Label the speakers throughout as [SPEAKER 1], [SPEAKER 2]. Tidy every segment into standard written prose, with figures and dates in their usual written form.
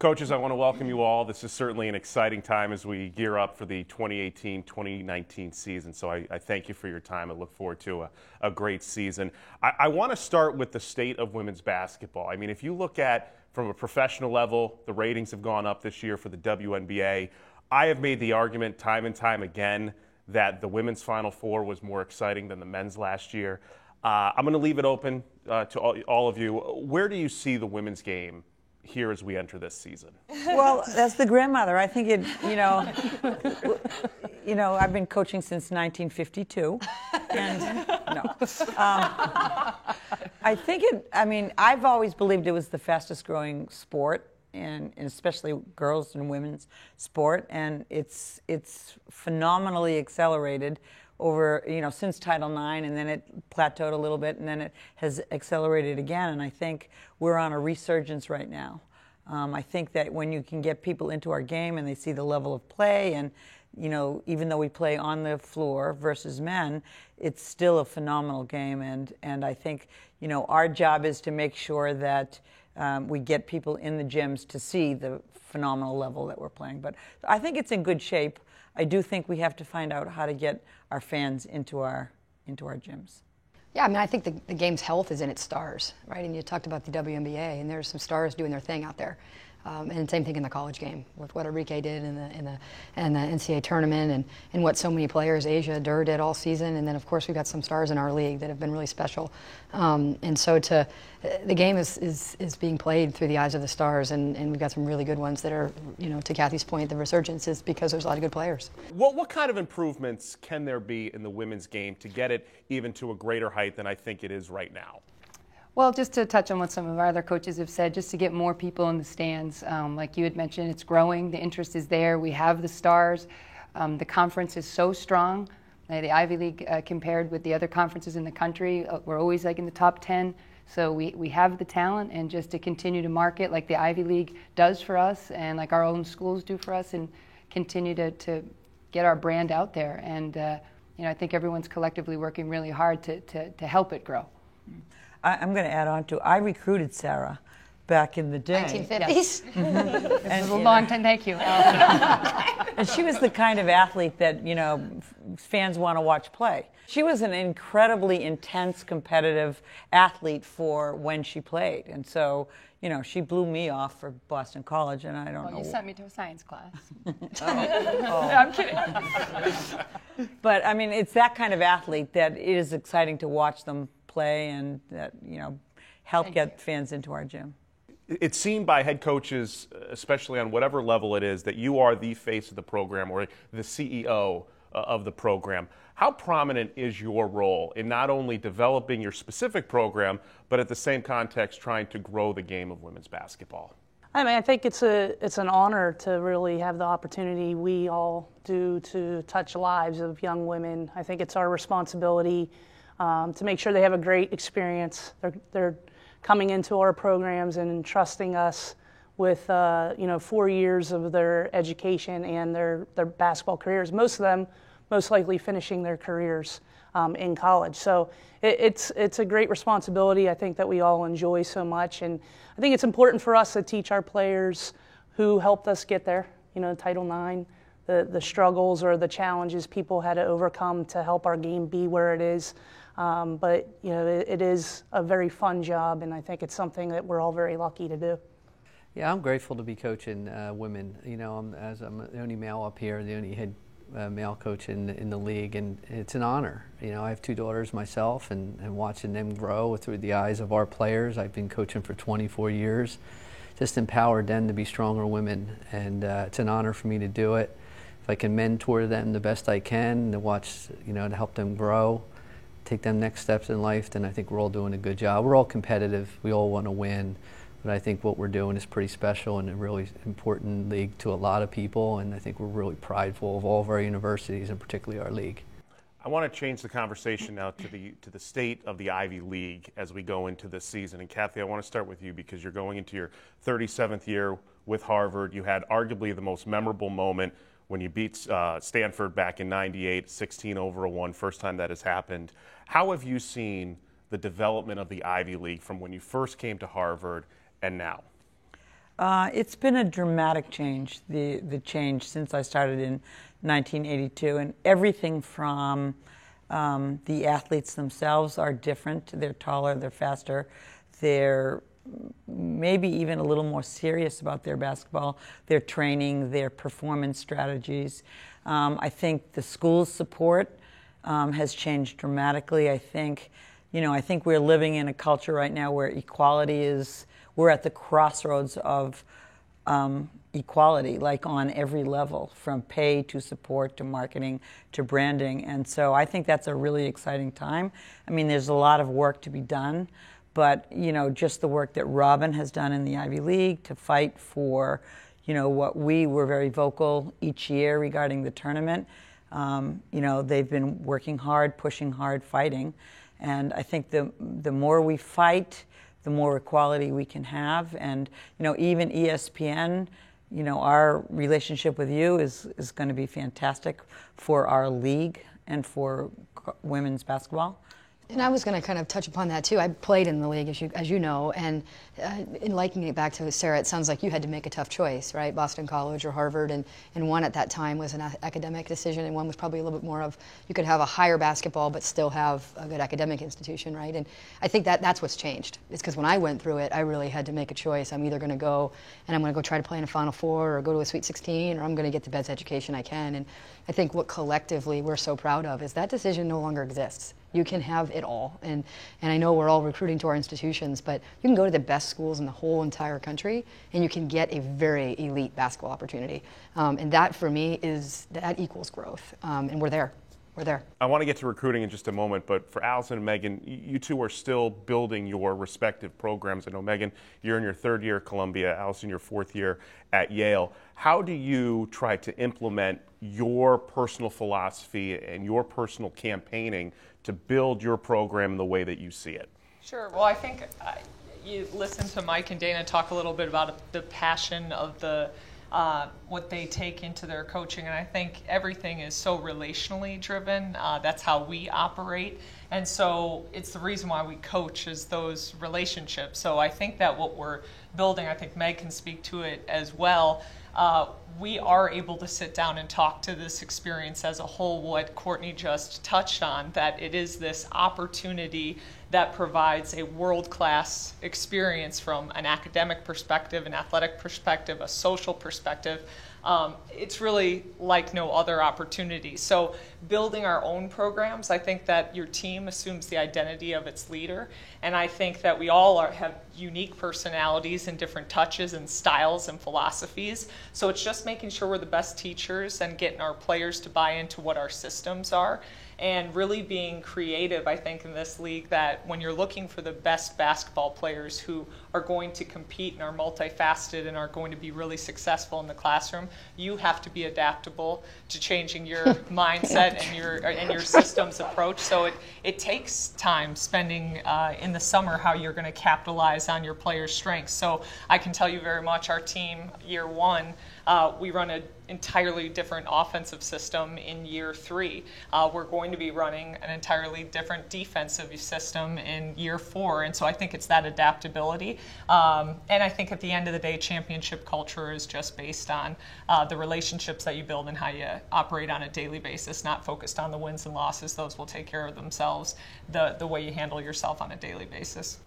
[SPEAKER 1] Coaches, I want to welcome you all. This is certainly an exciting time as we gear up for the 2018-2019 season. So I thank you for your time. I look forward to a great season. I want to start with the state of women's basketball. I mean, if you look at from a professional level, the ratings have gone up this year for the WNBA. I have made the argument time and time again that the women's Final Four was more exciting than the men's last year. I'm going to leave it open to all of you. Where do you see the women's game here as we enter this season?
[SPEAKER 2] Well, that's the grandmother. I think I've been coaching since 1952, and I've always believed it was the fastest growing sport, and especially girls and women's sport, and it's phenomenally accelerated over, since Title IX, and then it plateaued a little bit, and then it has accelerated again, and I think we're on a resurgence right now. I think that when you can get people into our game and they see the level of play, and, even though we play on the floor versus men, it's still a phenomenal game, and I think, our job is to make sure that we get people in the gyms to see the phenomenal level that we're playing. But I think it's in good shape. I do think we have to find out how to get our fans into our gyms.
[SPEAKER 3] Yeah, I think the game's health is in its stars, right? And you talked about the WNBA, and there's some stars doing their thing out there. And same thing in the college game with what Enrique did in the NCAA tournament, and what so many players, Asia Durr did all season, and then of course we've got some stars in our league that have been really special. And so the game is being played through the eyes of the stars, and we've got some really good ones that are, to Kathy's point, the resurgence is because there's a lot of good players.
[SPEAKER 1] What kind of improvements can there be in the women's game to get it even to a greater height than I think it is right now?
[SPEAKER 4] Well, just to touch on what some of our other coaches have said, just to get more people in the stands. Like you had mentioned, it's growing. The interest is there. We have the stars. The conference is so strong. The Ivy League, compared with the other conferences in the country, we're always in the top 10. So we have the talent, and just to continue to market like the Ivy League does for us, and like our own schools do for us, and continue to get our brand out there. And I think everyone's collectively working really hard to help it grow.
[SPEAKER 2] I'm going to add on to, I recruited Sarah back in the day.
[SPEAKER 3] 1950s?
[SPEAKER 4] Yes. Mm-hmm. This is a long time, thank you.
[SPEAKER 2] And she was the kind of athlete that, fans want to watch play. She was an incredibly intense, competitive athlete for when she played. And so, she blew me off for Boston College, and I don't know.
[SPEAKER 4] You sent me to a science class.
[SPEAKER 2] Oh.
[SPEAKER 4] No, I'm kidding.
[SPEAKER 2] But, it's that kind of athlete that it is exciting to watch them play, and that help get fans into our gym.
[SPEAKER 1] It's seen by head coaches, especially on whatever level it is, that you are the face of the program or the CEO of the program. How prominent is your role in not only developing your specific program, but at the same context trying to grow the game of women's basketball?
[SPEAKER 5] I think it's an honor to really have the opportunity we all do to touch lives of young women. I think it's our responsibility to make sure they have a great experience. They're coming into our programs and entrusting us with 4 years of their education and their basketball careers. Most of them most likely finishing their careers in college. So it's a great responsibility, I think, that we all enjoy so much. And I think it's important for us to teach our players who helped us get there, Title IX, the struggles or the challenges people had to overcome to help our game be where it is. But it is a very fun job, and I think it's something that we're all very lucky to do.
[SPEAKER 6] Yeah, I'm grateful to be coaching women. I'm the only male up here, the only head male coach in the league, and it's an honor. I have 2 daughters myself, and watching them grow through the eyes of our players. I've been coaching for 24 years, just empowered them to be stronger women, and it's an honor for me to do it. If I can mentor them the best I can, to watch, to help them grow, take them next steps in life, then I think we're all doing a good job. We're all competitive. We all want to win. But I think what we're doing is pretty special and a really important league to a lot of people, and I think we're really prideful of all of our universities and particularly our league.
[SPEAKER 1] I want to change the conversation now to the state of the Ivy League as we go into this season. And Kathy, I want to start with you because you're going into your 37th year with Harvard. You had arguably the most memorable moment when you beat Stanford back in '98, 16-1, first time that has happened. How have you seen the development of the Ivy League from when you first came to Harvard and now?
[SPEAKER 2] It's been a dramatic change, the change since I started in 1982, and everything from the athletes themselves are different. They're taller, they're faster, they're maybe even a little more serious about their basketball, their training, their performance strategies. I think the school's support has changed dramatically. I think we're living in a culture right now where equality is, we're at the crossroads of equality, like on every level, from pay to support to marketing to branding. And so I think that's a really exciting time. I mean, there's a lot of work to be done, but, just the work that Robin has done in the Ivy League to fight for, what we were very vocal each year regarding the tournament. They've been working hard, pushing hard, fighting. And I think the more we fight, the more equality we can have. And, even ESPN, our relationship with you is going to be fantastic for our league and for women's basketball.
[SPEAKER 3] And I was going to kind of touch upon that too. I played in the league, as you know, and in likening it back to Sarah, it sounds like you had to make a tough choice, right? Boston College or Harvard, and one at that time was an academic decision, and one was probably a little bit more of, you could have a higher basketball but still have a good academic institution, right? And I think that's what's changed. It's because when I went through it, I really had to make a choice. I'm either going to go and I'm going to go try to play in a Final Four or go to a Sweet 16, or I'm going to get the best education I can. And I think what collectively we're so proud of is that decision no longer exists. You can have it all. And I know we're all recruiting to our institutions, but you can go to the best schools in the whole entire country and you can get a very elite basketball opportunity. And that for me that equals growth. And we're there. We're there.
[SPEAKER 1] I want to get to recruiting in just a moment, but for Allison and Megan, you two are still building your respective programs. I know, Megan, you're in your third year at Columbia, Allison, your fourth year at Yale. How do you try to implement your personal philosophy and your personal campaigning to build your program in the way that you see it?
[SPEAKER 7] Sure. Well, I think you listen to Mike and Dana talk a little bit about the passion of what they take into their coaching, and I think everything is so relationally driven. That's how we operate, and so it's the reason why we coach is those relationships. So I think that what we're building, I think Meg can speak to it as well, we are able to sit down and talk to this experience as a whole, what Courtney just touched on, that it is this opportunity that provides a world-class experience from an academic perspective, an athletic perspective, a social perspective. It's really like no other opportunity. So building our own programs, I think that your team assumes the identity of its leader. And I think that we all have unique personalities and different touches and styles and philosophies. So it's just making sure we're the best teachers and getting our players to buy into what our systems are. And really being creative, I think, in this league, that when you're looking for the best basketball players who are going to compete and are multifaceted and are going to be really successful in the classroom, you have to be adaptable to changing your mindset and your systems approach. So it takes time spending in the summer how you're going to capitalize on your players' strengths. So I can tell you very much our team, year one, we run an entirely different offensive system in year three. We're going to be running an entirely different defensive system in year four. And so I think it's that adaptability. And I think at the end of the day, championship culture is just based on the relationships that you build and how you operate on a daily basis, not focused on the wins and losses. Those will take care of themselves, the way you handle yourself on a daily basis.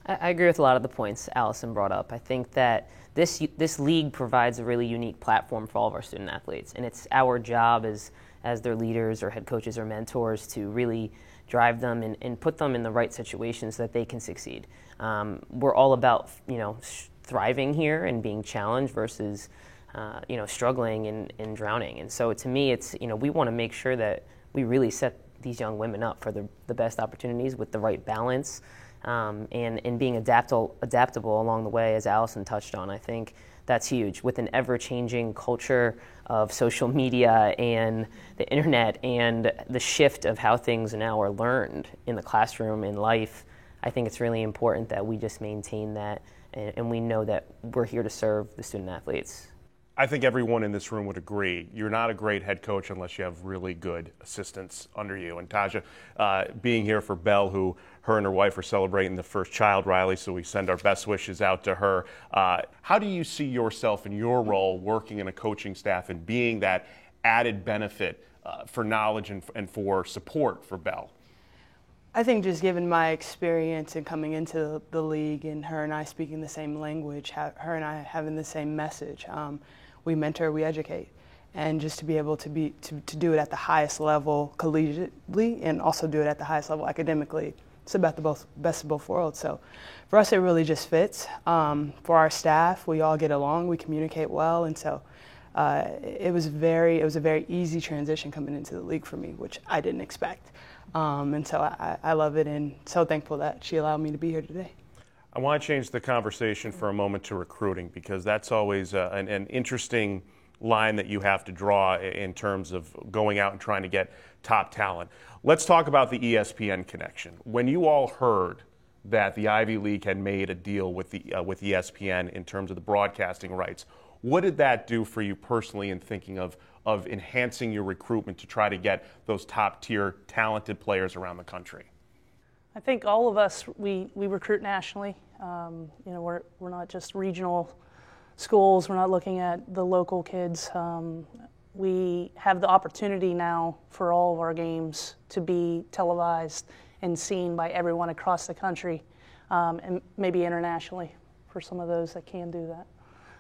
[SPEAKER 8] I agree with a lot of the points Allison brought up. I think that this league provides a really unique platform for all of our student athletes, and it's our job as their leaders or head coaches or mentors to really drive them and put them in the right situations so that they can succeed. We're all about thriving here and being challenged versus struggling and drowning. And so to me, it's we want to make sure that we really set these young women up for the best opportunities with the right balance. And being adaptable along the way, as Allison touched on. I think that's huge. With an ever-changing culture of social media and the internet and the shift of how things now are learned in the classroom, in life, I think it's really important that we just maintain that and we know that we're here to serve the student athletes.
[SPEAKER 1] I think everyone in this room would agree. You're not a great head coach unless you have really good assistants under you. And Taja, being here for Belle, who her and her wife are celebrating the first child, Riley, so we send our best wishes out to her. How do you see yourself in your role working in a coaching staff and being that added benefit for knowledge and for support for Belle?
[SPEAKER 9] I think just given my experience and coming into the league and her and I speaking the same language, her and I having the same message, we mentor, we educate. And just to be able to do it at the highest level collegiately and also do it at the highest level academically, it's about the best of both worlds. So for us, it really just fits. For our staff, we all get along, we communicate well, and so it was a very easy transition coming into the league for me, which I didn't expect. And so I love it and so thankful that she allowed me to be here today.
[SPEAKER 1] I want to change the conversation for a moment to recruiting, because that's always an interesting line that you have to draw in terms of going out and trying to get top talent. Let's talk about the ESPN connection. When you all heard that the Ivy League had made a deal with ESPN in terms of the broadcasting rights, what did that do for you personally in thinking of enhancing your recruitment to try to get those top-tier talented players around the country?
[SPEAKER 5] I think all of us, we recruit nationally. We're not just regional schools. We're not looking at the local kids. We have the opportunity now for all of our games to be televised and seen by everyone across the country, and maybe internationally for some of those that can do that.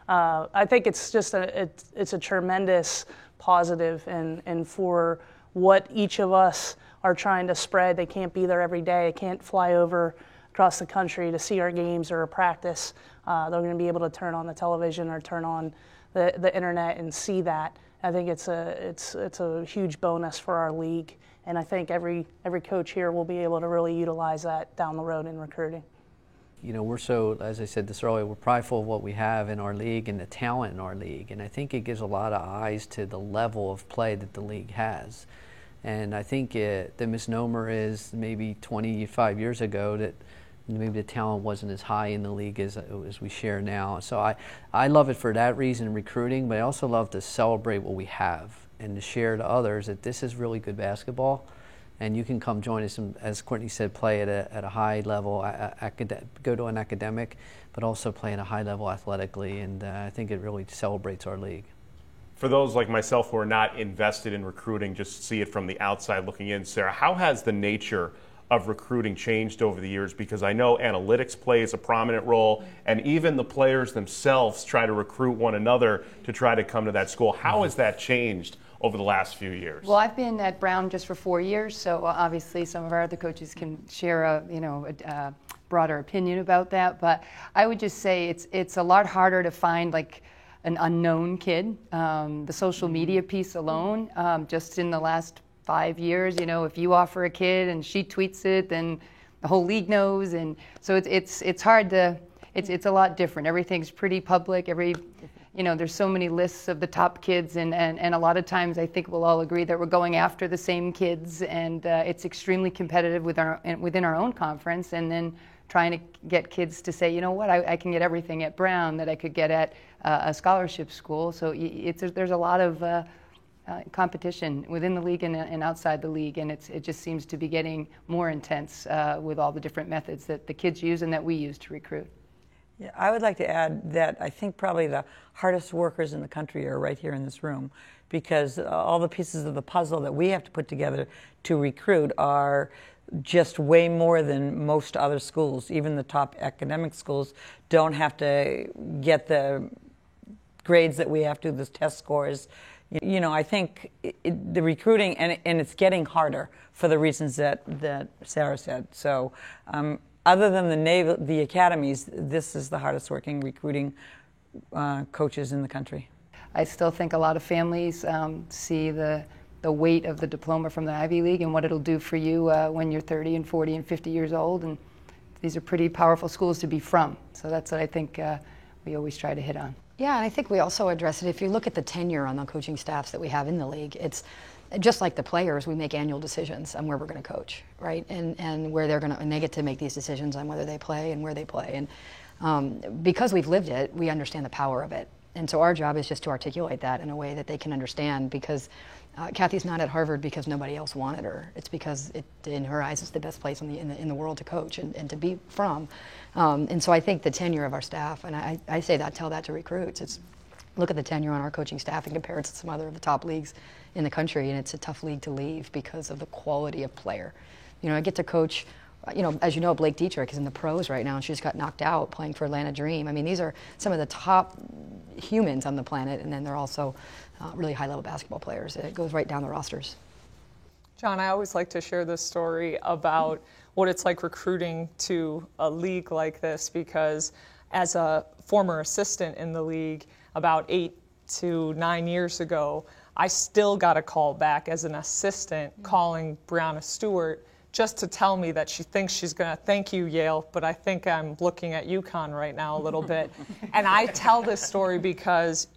[SPEAKER 5] I think it's just it's a tremendous positive, and for what each of us are trying to spread. They can't be there every day. They can't fly over across the country to see our games or a practice. They're going to be able to turn on the television or turn on the internet and see that. I think it's a huge bonus for our league, and I think every coach here will be able to really utilize that down the road in recruiting.
[SPEAKER 6] You know, we're so, as I said this earlier, we're prideful of what we have in our league and the talent in our league, and I think it gives a lot of eyes to the level of play that the league has. And I think the misnomer is maybe 25 years ago that maybe the talent wasn't as high in the league as we share now. So I love it for that reason, recruiting, but I also love to celebrate what we have and to share to others that this is really good basketball. And you can come join us, and, as Courtney said, play at a high level, go to an academic, but also play at a high level athletically. And I think it really celebrates our league.
[SPEAKER 1] For those like myself who are not invested in recruiting, just see it from the outside looking in, Sarah, how has the nature of recruiting changed over the years? Because I know analytics plays a prominent role, and even the players themselves try to recruit one another to try to come to that school. How has that changed over the last few years?
[SPEAKER 4] Well, I've been at Brown just for 4 years, so obviously some of our other coaches can share a broader opinion about that. But I would just say it's a lot harder to find like an unknown kid. The social media piece alone, just in the last 5 years, if you offer a kid and she tweets it, then the whole league knows, and so it's hard to. It's a lot different. Everything's pretty public. There's so many lists of the top kids, and a lot of times I think we'll all agree that we're going after the same kids, and it's extremely competitive within our own conference, and then trying to get kids to say, you know what, I can get everything at Brown that I could get at a scholarship school. So there's a lot of competition within the league and outside the league, and it just seems to be getting more intense with all the different methods that the kids use and that we use to recruit.
[SPEAKER 2] Yeah, I would like to add that I think probably the hardest workers in the country are right here in this room, because all the pieces of the puzzle that we have to put together to recruit are just way more than most other schools. Even the top academic schools don't have to get the grades that we have to, the test scores. I think the recruiting, and it's getting harder for the reasons that Sarah said. So other than the academies, this is the hardest working recruiting coaches in the country.
[SPEAKER 4] I still think a lot of families see the weight of the diploma from the Ivy League and what it'll do for you when you're 30 and 40 and 50 years old. And these are pretty powerful schools to be from. So that's what I think we always try to hit on.
[SPEAKER 3] Yeah, and I think we also address it. If you look at the tenure on the coaching staffs that we have in the league, it's just like the players. We make annual decisions on where we're going to coach, right? And where and they get to make these decisions on whether they play and where they play. And because we've lived it, we understand the power of it. And so our job is just to articulate that in a way that they can understand, because Kathy's not at Harvard because nobody else wanted her. It's because in her eyes, it's the best place in the world to coach and to be from. And so I think the tenure of our staff, and I say that, tell that to recruits, it's look at the tenure on our coaching staff and compare it to some other of the top leagues in the country, and it's a tough league to leave because of the quality of player. You know, I get to coach, you know, as you know, Blake Dietrich is in the pros right now, and she just got knocked out playing for Atlanta Dream. I mean, these are some of the top humans on the planet, and then they're also really high-level basketball players. It goes right down the rosters.
[SPEAKER 7] John, I always like to share this story about what it's like recruiting to a league like this, because as a former assistant in the league about 8 to 9 years ago, I still got a call back as an assistant calling Brianna Stewart just to tell me that she thinks she's going to thank you, Yale, but I think I'm looking at UConn right now a little bit. And I tell this story because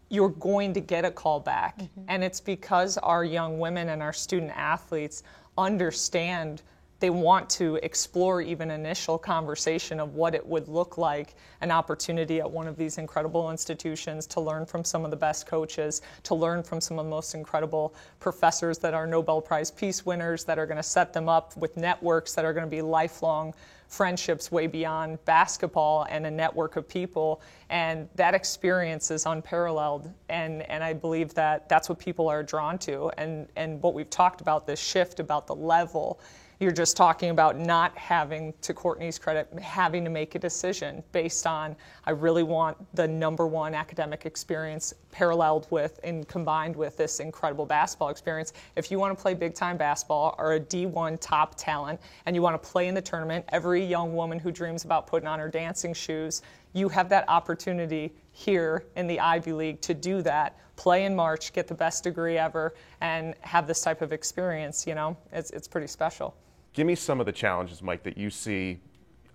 [SPEAKER 7] you're going to get a call back. And it's because our young women and our student athletes understand they want to explore even initial conversation of what it would look like, an opportunity at one of these incredible institutions to learn from some of the best coaches, to learn from some of the most incredible professors that are Nobel Prize Peace winners, that are going to set them up with networks that are going to be lifelong friendships way beyond basketball, and a network of people. And that experience is unparalleled. And I believe that that's what people are drawn to. And what we've talked about, this shift about the level, you're just talking about not having, to Courtney's credit, having to make a decision based on, I really want the #1 academic experience paralleled with and combined with this incredible basketball experience. If you want to play big-time basketball or a D1 top talent and you want to play in the tournament, every young woman who dreams about putting on her dancing shoes, you have that opportunity here in the Ivy League to do that. Play in March, get the best degree ever, and have this type of experience. You know, it's pretty special.
[SPEAKER 1] Give me some of the challenges, Mike, that you see.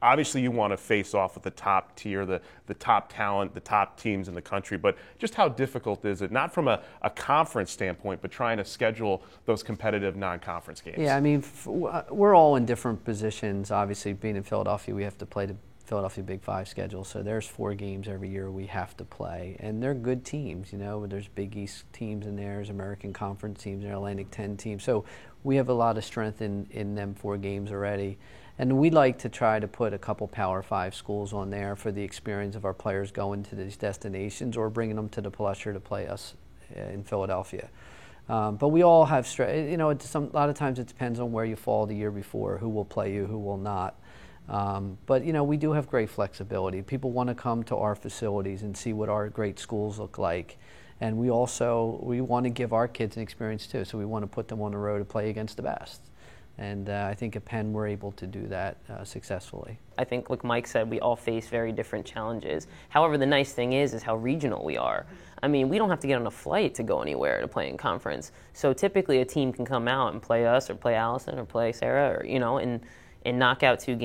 [SPEAKER 1] Obviously, you want to face off with the top tier, the top talent, the top teams in the country, but just how difficult is it, not from a conference standpoint, but trying to schedule those competitive non-conference games?
[SPEAKER 6] Yeah, I mean, we're all in different positions. Obviously, being in Philadelphia, we have to play the Philadelphia Big Five schedule, so there's 4 games every year we have to play, and they're good teams. You know, there's Big East teams in there, there's American Conference teams, there's Atlantic 10 teams, so we have a lot of strength in them 4 games already. And we like to try to put a couple Power 5 schools on there for the experience of our players going to these destinations or bringing them to the Plusher to play us in Philadelphia. But we all have, you know, a lot of times it depends on where you fall the year before, who will play you, who will not. But, you know, we do have great flexibility. People want to come to our facilities and see what our great schools look like. And we want to give our kids an experience too. So we want to put them on the road to play against the best. And I think at Penn we're able to do that successfully.
[SPEAKER 8] I think, like Mike said, we all face very different challenges. However, the nice thing is how regional we are. I mean, we don't have to get on a flight to go anywhere to play in conference. So typically a team can come out and play us or play Allison or play Sarah, or, you know, and knock out 2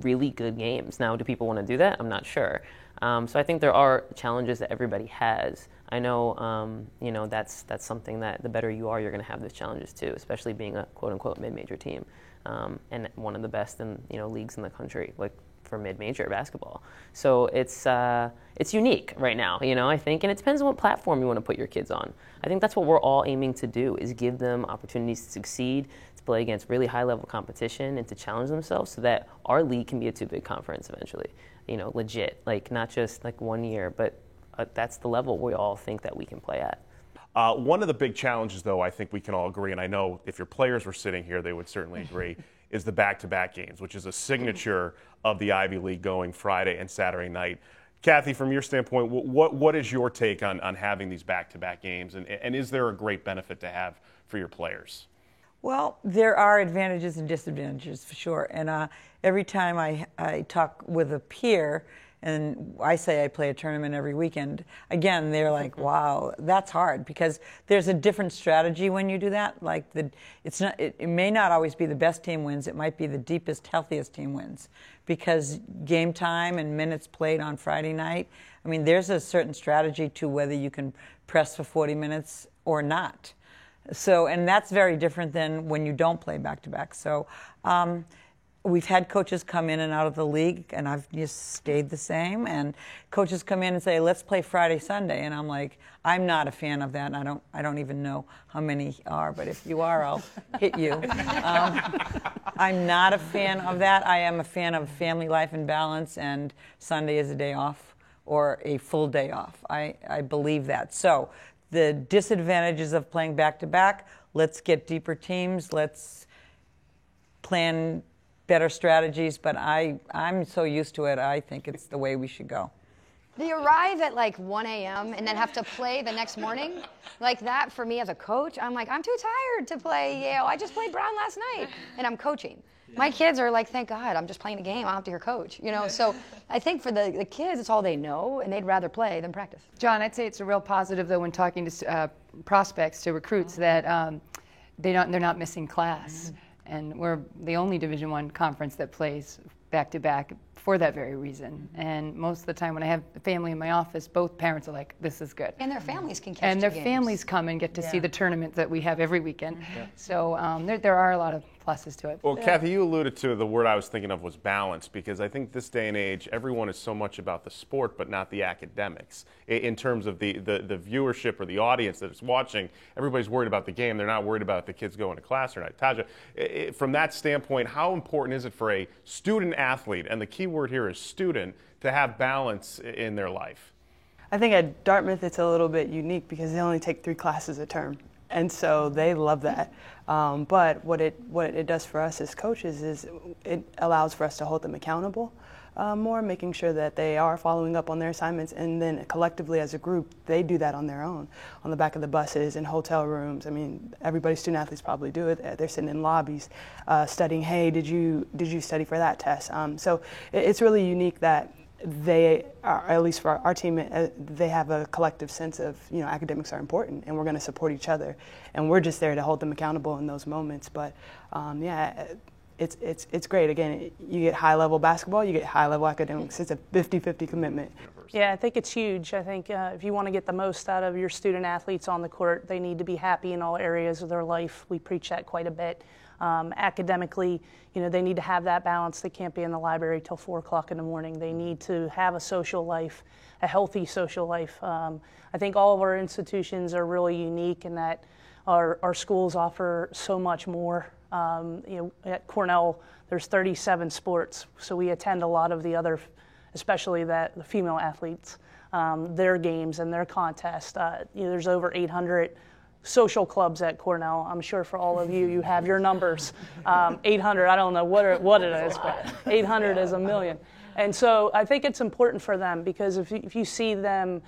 [SPEAKER 8] really good games. Now, do people want to do that? I'm not sure. So I think there are challenges that everybody has. I know, you know, that's something that the better you are, you're going to have those challenges too, especially being a quote-unquote mid-major team, and one of the best in, you know, leagues in the country, like for mid-major basketball. So it's unique right now, you know, I think, and it depends on what platform you want to put your kids on. I think that's what we're all aiming to do, is give them opportunities to succeed, to play against really high-level competition, and to challenge themselves so that our league can be a 2-big conference eventually, you know, legit, like not just like 1 year, but that's the level we all think that we can play at.
[SPEAKER 1] One of the big challenges, though, I think we can all agree, and I know if your players were sitting here, they would certainly agree, is the back-to-back games, which is a signature of the Ivy League going Friday and Saturday night. Kathy, from your standpoint, what is your take on having these back-to-back games, and is there a great benefit to have for your players?
[SPEAKER 2] Well, there are advantages and disadvantages for sure. And every time I talk with a peer, and I say I play a tournament every weekend, again, they're like, wow, that's hard, because there's a different strategy when you do that. Like, it may not always be the best team wins, it might be the deepest, healthiest team wins, because game time and minutes played on Friday night, I mean, there's a certain strategy to whether you can press for 40 minutes or not. So, and that's very different than when you don't play back-to-back. So, we've had coaches come in and out of the league, and I've just stayed the same. And coaches come in and say, "Let's play Friday, Sunday," and I'm like, I'm not a fan of that. And I don't even know how many are, but if you are, I'll hit you. I'm not a fan of that. I am a fan of family life and balance, and Sunday is a day off or a full day off. I believe that. So the disadvantages of playing back-to-back, let's get deeper teams, let's plan better strategies, but I'm so used to it, I think it's the way we should go.
[SPEAKER 3] Do you arrive at like 1 a.m. and then have to play the next morning? Like that for me as a coach, I'm like, I'm too tired to play Yale. I just played Brown last night, and I'm coaching. My kids are like, thank God, I'm just playing a game. I don't have to hear coach. You know, so I think for the kids, it's all they know, and they'd rather play than practice.
[SPEAKER 4] John, I'd say it's a real positive, though, when talking to prospects, to recruits, that they're not missing class. And we're the only Division I conference that plays back-to-back for that very reason. And most of the time when I have a family in my office, both parents are like, this is good.
[SPEAKER 3] And their families can catch
[SPEAKER 4] And their
[SPEAKER 3] games.
[SPEAKER 4] families come and get to see the tournament that we have every weekend. So there are a lot of pluses to it.
[SPEAKER 1] Well, Kathy, you alluded to the word I was thinking of was balance, because I think this day and age, everyone is so much about the sport, but not the academics. In terms of the viewership or the audience that is watching, everybody's worried about the game. They're not worried about if the kids go into class or not. Taja, from that standpoint, how important is it for a student athlete, and the key word here is student, to have balance in their life?
[SPEAKER 9] I think at Dartmouth it's a little bit unique because they only take 3 classes a term, and so they love that. But what it does for us as coaches is it allows for us to hold them accountable more, making sure that they are following up on their assignments, and then collectively as a group they do that on their own, on the back of the buses, in hotel rooms. I mean, everybody, student athletes probably do it. They're sitting in lobbies studying, hey, did you study for that test? So it's really unique that they are, at least for our team, they have a collective sense of, you know, academics are important and we're going to support each other, and we're just there to hold them accountable in those moments. But it's great. Again, you get high-level basketball, you get high-level academics. It's a 50-50 commitment.
[SPEAKER 5] Yeah, I think it's huge. I think if you want to get the most out of your student athletes on the court, they need to be happy in all areas of their life. We preach that quite a bit. Academically, you know, they need to have that balance. They can't be in the library till 4 o'clock in the morning. They need to have a social life, a healthy social life. I think all of our institutions are really unique in that our schools offer so much more. You know, at Cornell, there's 37 sports, so we attend a lot of the other, especially the female athletes, their games and their contests. You know, there's over 800 social clubs at Cornell. I'm sure for all of you, you have your numbers. 800, I don't know what it is, but 800 is a million. And so I think it's important for them, because if you see them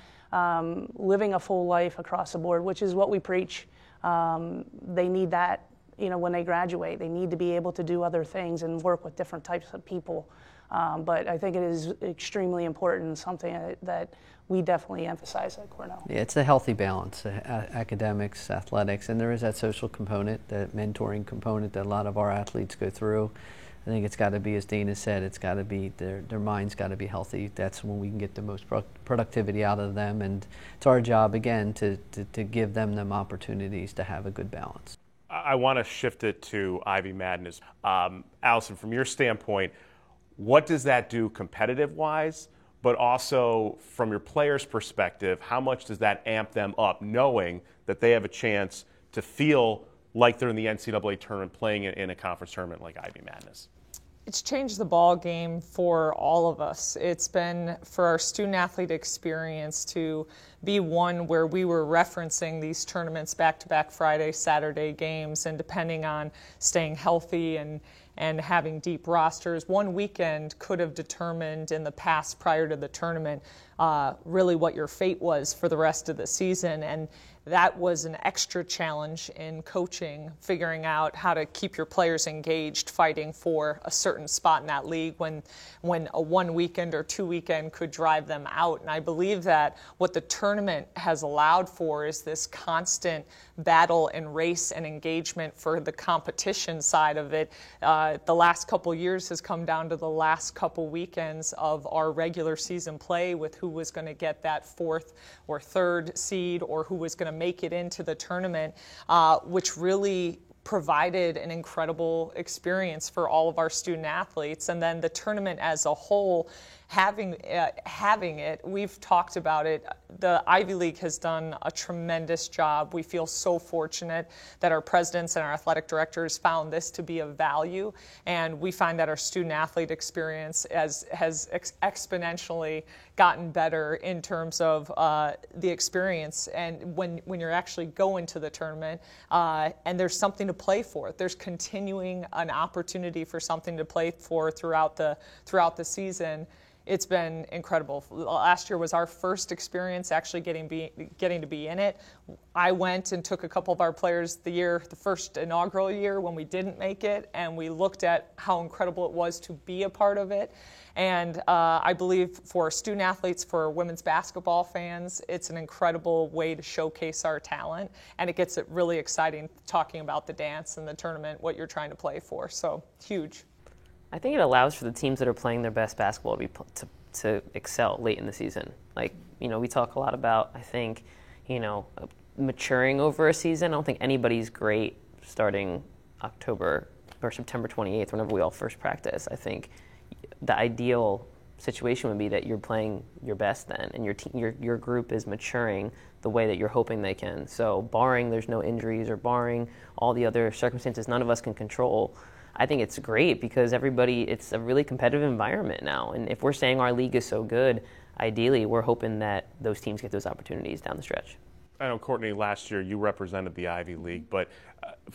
[SPEAKER 5] living a full life across the board, which is what we preach, they need that. You know, when they graduate, they need to be able to do other things and work with different types of people. But I think it is extremely important, something that we definitely emphasize at Cornell.
[SPEAKER 6] Yeah, it's a healthy balance, academics, athletics, and there is that social component, that mentoring component that a lot of our athletes go through. I think it's got to be, as Dana said, it's got to be, their mind's got to be healthy. That's when we can get the most productivity out of them, and it's our job, again, to give them opportunities to have a good balance.
[SPEAKER 1] I want to shift it to Ivy Madness. Allison, from your standpoint, what does that do competitive-wise, but also from your players' perspective, how much does that amp them up, knowing that they have a chance to feel like they're in the NCAA tournament, playing in a conference tournament like Ivy Madness?
[SPEAKER 7] It's changed the ball game for all of us. It's been, for our student athlete experience, to be one where we were referencing these tournaments back-to-back Friday, Saturday games, and depending on staying healthy and having deep rosters, one weekend could have determined in the past prior to the tournament really what your fate was for the rest of the season. And that was an extra challenge in coaching, figuring out how to keep your players engaged, fighting for a certain spot in that league when a 1 weekend or 2 weekend could drive them out. And I believe that what the tournament has allowed for is this constant battle and race and engagement for the competition side of it. The last couple years has come down to the last couple weekends of our regular season play, with who was going to get that 4th or 3rd seed, or who was going to make it into the tournament, which really provided an incredible experience for all of our student athletes. And then the tournament as a whole, having it, we've talked about it. The Ivy League has done a tremendous job. We feel so fortunate that our presidents and our athletic directors found this to be of value, and we find that our student athlete experience has exponentially gotten better in terms of the experience. And when you're actually going to the tournament and there's something to play for, there's continuing an opportunity for something to play for throughout the season. It's been incredible. Last year was our first experience actually getting to be in it. I went and took a couple of our players the first inaugural year when we didn't make it, and we looked at how incredible it was to be a part of it. And I believe for student athletes, for women's basketball fans, it's an incredible way to showcase our talent, and it gets it really exciting talking about the dance and the tournament, what you're trying to play for. So huge.
[SPEAKER 8] I think it allows for the teams that are playing their best basketball to excel late in the season. Like, we talk a lot about, I think, maturing over a season. I don't think anybody's great starting October or September 28th, whenever we all first practice. I think the ideal situation would be that you're playing your best then, and your group is maturing the way that you're hoping they can. So barring there's no injuries or barring all the other circumstances none of us can control, I think it's great because it's a really competitive environment now. And if we're saying our league is so good, ideally we're hoping that those teams get those opportunities down the stretch.
[SPEAKER 1] I know, Courtney, last year you represented the Ivy League, but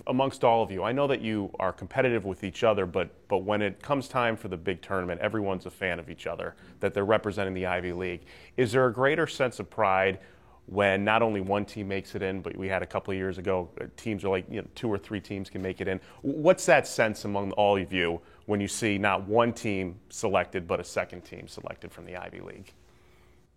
[SPEAKER 1] amongst all of you, I know that you are competitive with each other, but when it comes time for the big tournament, everyone's a fan of each other, that they're representing the Ivy League. Is there a greater sense of pride when not only one team makes it in, but we had a couple of years ago, teams are like 2 or 3 teams can make it in? What's that sense among all of you when you see not one team selected, but a second team selected from the Ivy League?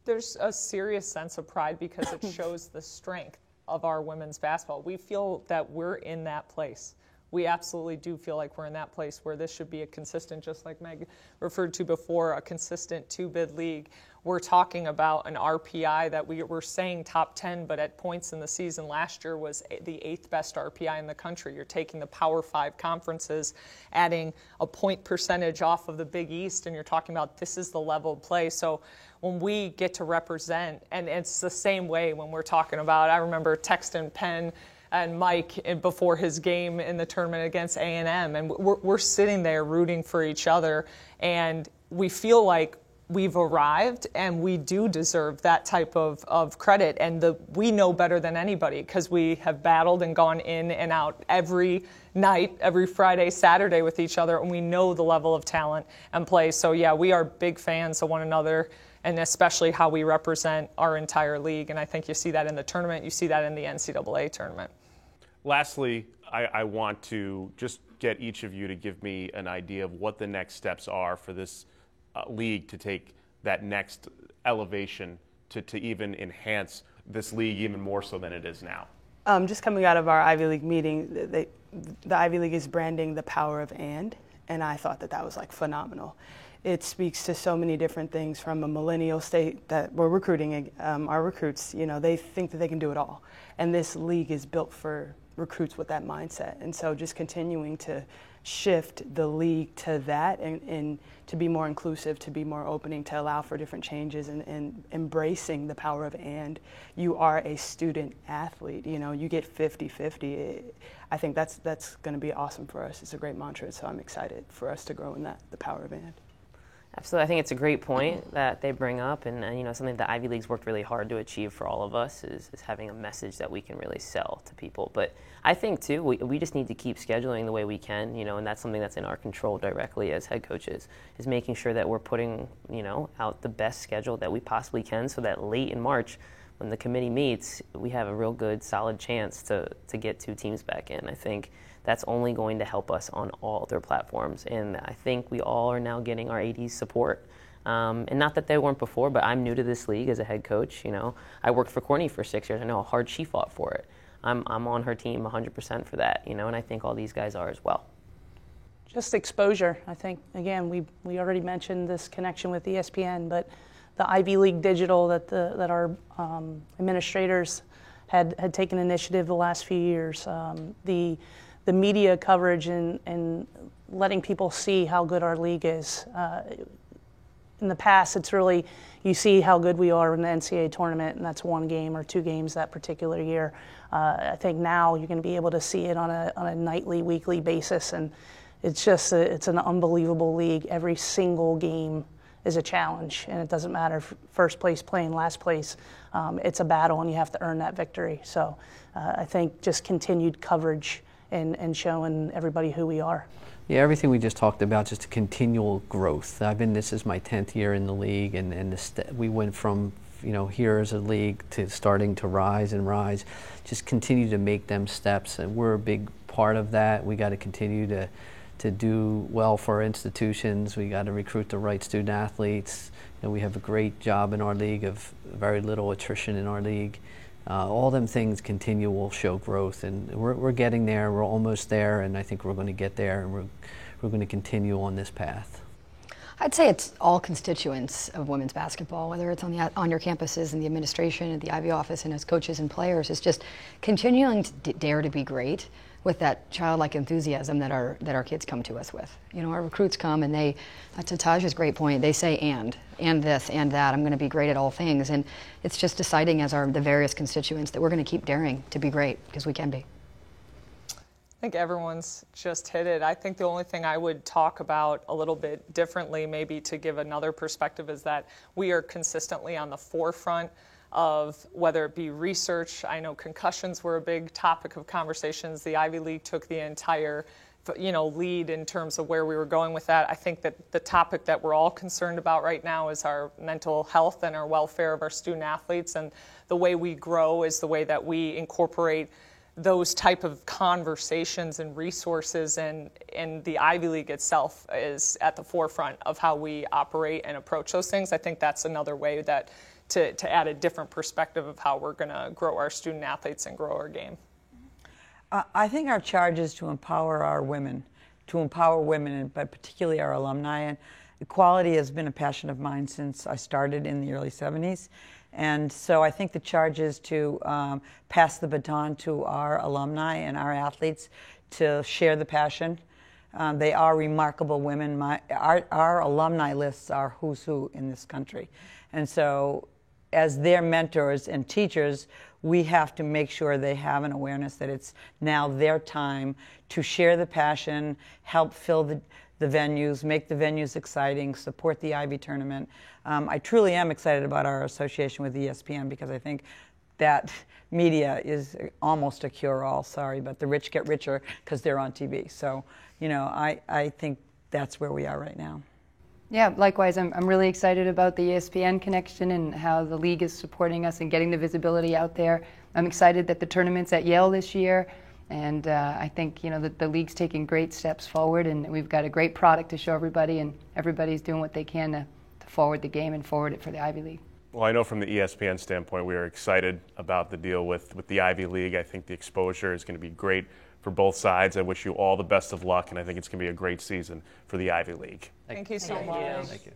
[SPEAKER 7] There's a serious sense of pride because it shows the strength of our women's basketball. We feel that we're in that place. We absolutely do feel like we're in that place where this should be a consistent, just like Meg referred to before, a consistent 2-bid league. We're talking about an RPI that we were saying top 10, but at points in the season last year was the 8th best RPI in the country. You're taking the Power 5 conferences, adding a point percentage off of the Big East, and you're talking about this is the level of play. So when we get to represent, and it's the same way when we're talking about, I remember texting Penn and Mike before his game in the tournament against A&M, and we're sitting there rooting for each other, and we feel like we've arrived, and we do deserve that type of credit, and we know better than anybody because we have battled and gone in and out every night, every Friday, Saturday with each other, and we know the level of talent and play. So yeah, we are big fans of one another, and especially how we represent our entire league. And I think you see that in the tournament, you see that in the NCAA tournament.
[SPEAKER 1] Lastly, I want to just get each of you to give me an idea of what the next steps are for this league to take that next elevation to even enhance this league even more so than it is now.
[SPEAKER 9] Just coming out of our Ivy League meeting, the Ivy League is branding the power of and I thought that was like phenomenal. It speaks to so many different things from a millennial state that we're recruiting our recruits. They think that they can do it all, and this league is built for recruits with that mindset. And so just continuing to shift the league to that and to be more inclusive, to be more opening, to allow for different changes and embracing the power of and you are a student athlete. You get 50-50. I think that's going to be awesome for us. It's a great mantra, so I'm excited for us to grow in that, the power of and.
[SPEAKER 8] Absolutely. I think it's a great point that they bring up, and something that Ivy League's worked really hard to achieve for all of us is having a message that we can really sell to people. But I think, too, we just need to keep scheduling the way we can, and that's something that's in our control directly as head coaches, is making sure that we're putting, out the best schedule that we possibly can so that late in March, when the committee meets, we have a real good, solid chance to get 2 teams back in. I think that's only going to help us on all their platforms. And I think we all are now getting our AD's support. And not that they weren't before, but I'm new to this league as a head coach. I worked for Courtney for 6 years. I know how hard she fought for it. I'm on her team 100% for that, and I think all these guys are as well.
[SPEAKER 5] Just exposure. I think, again, we already mentioned this connection with ESPN, but the Ivy League Digital that our administrators had taken initiative the last few years, the media coverage and letting people see how good our league is. In the past, it's really, you see how good we are in the NCAA tournament, and that's one game or two games that particular year. I think now you're going to be able to see it on a nightly, weekly basis, and it's just it's an unbelievable league. Every single game is a challenge, and it doesn't matter if first place playing last place. It's a battle, and you have to earn that victory. So I think just continued coverage and showing everybody who we are.
[SPEAKER 6] Yeah, everything we just talked about, just a continual growth. This is my 10th year in the league, and we went from, here as a league to starting to rise and rise. Just continue to make them steps, and we're a big part of that. We got to continue to do well for our institutions. We got to recruit the right student athletes. We have a great job in our league of very little attrition in our league. All them things continue will show growth, and we're getting there. We're almost there, and I think we're going to get there, and we're going to continue on this path.
[SPEAKER 3] I'd say it's all constituents of women's basketball, whether it's on your campuses and the administration at the Ivy office and as coaches and players. It's just continuing to dare to be great with that childlike enthusiasm that our kids come to us with. Our recruits come and to Taj's great point, they say and this and that. I'm going to be great at all things, and it's just deciding as the various constituents that we're going to keep daring to be great because we can be.
[SPEAKER 7] I think everyone's just hit it. I think the only thing I would talk about a little bit differently, maybe to give another perspective, is that we are consistently on the forefront of whether it be research. I know concussions were a big topic of conversations. The Ivy League took the entire lead in terms of where we were going with that. I think that the topic that we're all concerned about right now is our mental health and our welfare of our student athletes, and the way we grow is the way that we incorporate those type of conversations and resources, and the Ivy League itself is at the forefront of how we operate and approach those things. I think that's another way that to add a different perspective of how we're going to grow our student athletes and grow our game.
[SPEAKER 2] I think our charge is to empower our women, but particularly our alumni. And equality has been a passion of mine since I started in the early 70s. And so I think the charge is to pass the baton to our alumni and our athletes to share the passion. They are remarkable women. Our alumni lists are who's who in this country. And so as their mentors and teachers, we have to make sure they have an awareness that it's now their time to share the passion, help fill the venues, make the venues exciting, support the Ivy tournament. I truly am excited about our association with ESPN because I think that media is almost a cure-all, sorry, but the rich get richer because they're on TV. So, I think that's where we are right now.
[SPEAKER 4] Yeah, likewise, I'm really excited about the ESPN connection and how the league is supporting us and getting the visibility out there. I'm excited that the tournament's at Yale this year, and I think that the league's taking great steps forward, and we've got a great product to show everybody, and everybody's doing what they can to forward the game and forward it for the Ivy League.
[SPEAKER 1] Well, I know from the ESPN standpoint, we are excited about the deal with the Ivy League. I think the exposure is going to be great for both sides. I wish you all the best of luck, and I think it's going to be a great season for the Ivy League.
[SPEAKER 7] Thank you so much.
[SPEAKER 6] Thank you.